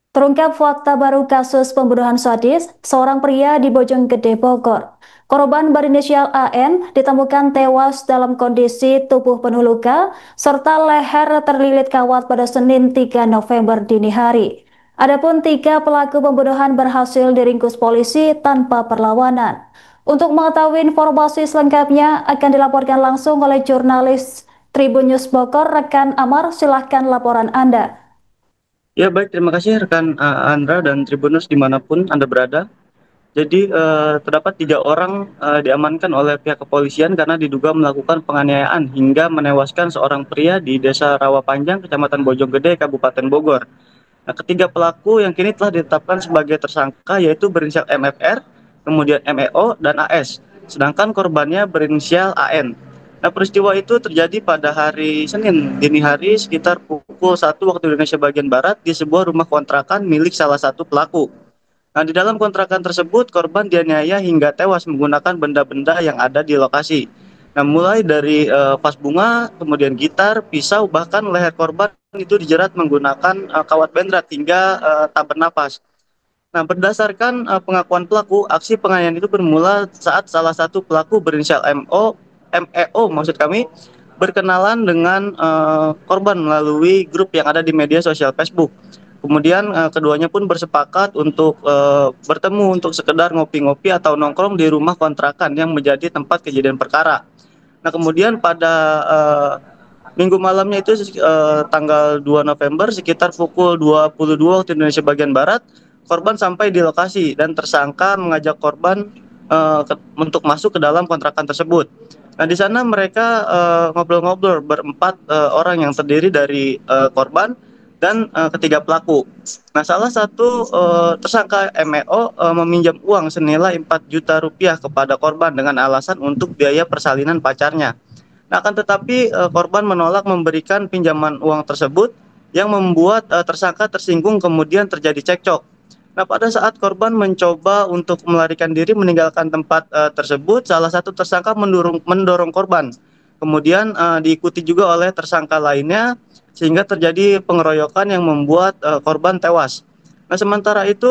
Terungkap fakta baru kasus pembunuhan sadis seorang pria di Bojonggede, Bogor. Korban berinisial AN ditemukan tewas dalam kondisi tubuh penuh luka serta leher terlilit kawat pada Senin 3 November dini hari. Adapun tiga pelaku pembunuhan berhasil diringkus polisi tanpa perlawanan. Untuk mengetahui informasi selengkapnya akan dilaporkan langsung oleh jurnalis Tribun News Bogor, rekan Amar. Silahkan laporan Anda. Ya baik, terima kasih rekan Andra dan Tribunus dimanapun Anda berada. Jadi terdapat 3 orang diamankan oleh pihak kepolisian karena diduga melakukan penganiayaan hingga menewaskan seorang pria di Desa Rawapanjang, Kecamatan Bojonggede, Kabupaten Bogor. Nah, ketiga pelaku yang kini telah ditetapkan sebagai tersangka yaitu berinisial MFR, kemudian MEO, dan AS. Sedangkan korbannya berinisial AN. Nah, peristiwa itu terjadi pada hari Senin dini hari sekitar pukul 1 waktu Indonesia bagian Barat di sebuah rumah kontrakan milik salah satu pelaku. Nah, di dalam kontrakan tersebut korban dianiaya hingga tewas menggunakan benda-benda yang ada di lokasi. Nah, mulai dari vas bunga, kemudian gitar, pisau, bahkan leher korban itu dijerat menggunakan kawat bendrat hingga tak bernapas. Nah, berdasarkan pengakuan pelaku, aksi penganiayaan itu bermula saat salah satu pelaku berinisial MEO maksud kami, berkenalan dengan korban melalui grup yang ada di media sosial Facebook. Kemudian keduanya pun bersepakat untuk bertemu untuk sekedar ngopi-ngopi atau nongkrong di rumah kontrakan yang menjadi tempat kejadian perkara. Nah, kemudian pada minggu malamnya itu tanggal 2 November sekitar pukul 22 waktu Indonesia bagian Barat, korban sampai di lokasi dan tersangka mengajak korban untuk masuk ke dalam kontrakan tersebut. Nah, di sana mereka ngobrol-ngobrol berempat orang yang terdiri dari korban dan ketiga pelaku. Nah, salah satu tersangka MEO meminjam uang senilai 4 juta rupiah kepada korban dengan alasan untuk biaya persalinan pacarnya. Nah, akan tetapi korban menolak memberikan pinjaman uang tersebut yang membuat tersangka tersinggung kemudian terjadi cekcok. Nah, pada saat korban mencoba untuk melarikan diri meninggalkan tempat tersebut, salah satu tersangka mendorong korban. Kemudian diikuti juga oleh tersangka lainnya sehingga terjadi pengeroyokan yang membuat korban tewas. Nah, sementara itu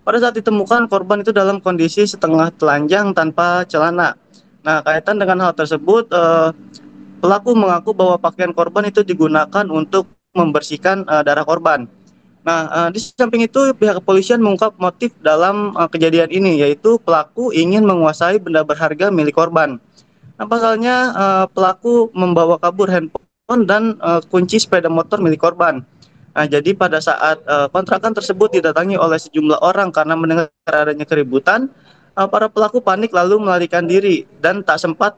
pada saat ditemukan korban itu dalam kondisi setengah telanjang tanpa celana. Nah, kaitan dengan hal tersebut, pelaku mengaku bahwa pakaian korban itu digunakan untuk membersihkan darah korban. Nah, di samping itu pihak kepolisian mengungkap motif dalam kejadian ini, yaitu pelaku ingin menguasai benda berharga milik korban. Nah, pasalnya pelaku membawa kabur handphone dan kunci sepeda motor milik korban. Nah, jadi pada saat kontrakan tersebut didatangi oleh sejumlah orang karena mendengar adanya keributan, para pelaku panik lalu melarikan diri dan tak sempat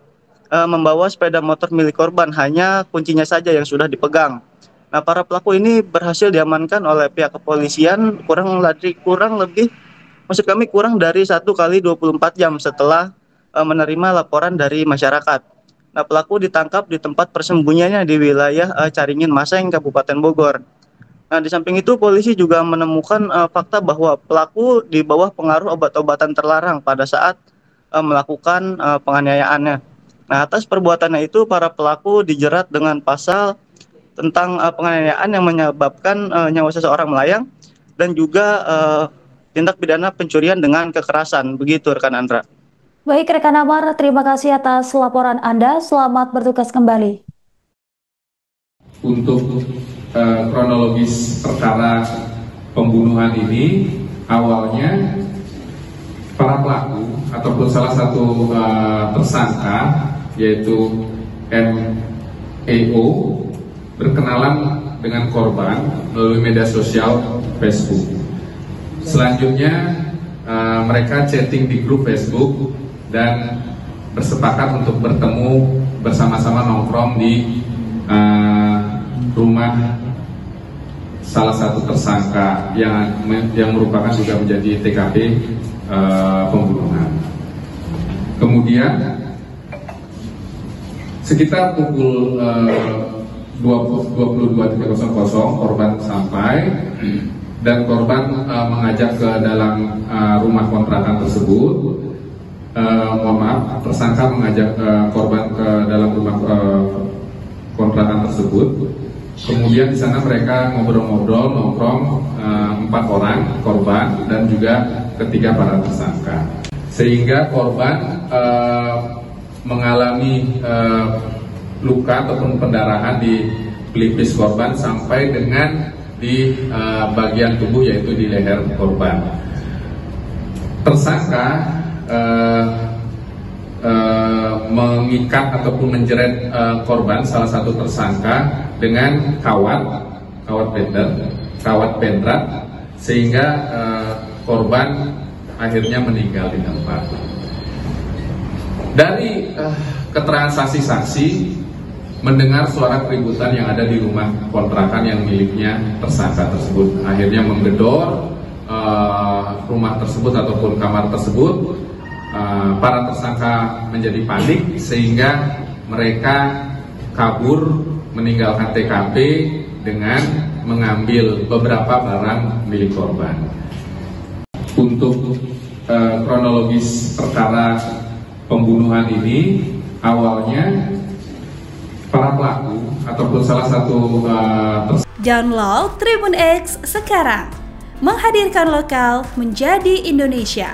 membawa sepeda motor milik korban, hanya kuncinya saja yang sudah dipegang. Nah, para pelaku ini berhasil diamankan oleh pihak kepolisian kurang lebih, maksud kami kurang dari 1 kali 24 jam setelah menerima laporan dari masyarakat. Nah, pelaku ditangkap di tempat persembunyiannya di wilayah Caringin Maseng, Kabupaten Bogor. Nah, di samping itu polisi juga menemukan fakta bahwa pelaku di bawah pengaruh obat-obatan terlarang pada saat melakukan penganiayaannya. Nah, atas perbuatannya itu para pelaku dijerat dengan pasal tentang penganiayaan yang menyebabkan nyawa seseorang melayang dan juga tindak pidana pencurian dengan kekerasan. Begitu rekan Andra. Baik, rekan Amar, terima kasih atas laporan Anda. Selamat bertugas kembali. Untuk kronologis perkara pembunuhan ini, awalnya para pelaku ataupun salah satu tersangka yaitu MEO berkenalan dengan korban melalui media sosial Facebook. Selanjutnya mereka chatting di grup Facebook dan bersepakat untuk bertemu bersama-sama nongkrong di rumah salah satu tersangka yang merupakan juga menjadi TKP pembunuhan. Kemudian sekitar pukul 22.00 korban sampai dan korban mengajak ke dalam rumah kontrakan tersebut. Mohon maaf, tersangka mengajak korban ke dalam rumah kontrakan tersebut. Kemudian di sana mereka ngobrol-ngobrol, nongkrong juga ketiga para tersangka. Sehingga korban mengalami luka ataupun pendarahan di pelipis korban sampai dengan di bagian tubuh, yaitu di leher korban. Tersangka mengikat ataupun menjerat korban, salah satu tersangka, dengan kawat pendrat, sehingga korban akhirnya meninggal di tempat. Dari keterangan saksi-saksi mendengar suara keributan yang ada di rumah kontrakan yang miliknya tersangka tersebut, akhirnya menggedor rumah tersebut ataupun kamar tersebut. Para tersangka menjadi panik sehingga mereka kabur meninggalkan TKP dengan mengambil beberapa barang milik korban. Untuk kronologis perkara pembunuhan ini, awalnya para pelaku ataupun salah satu Download Tribun X sekarang, menghadirkan lokal menjadi Indonesia.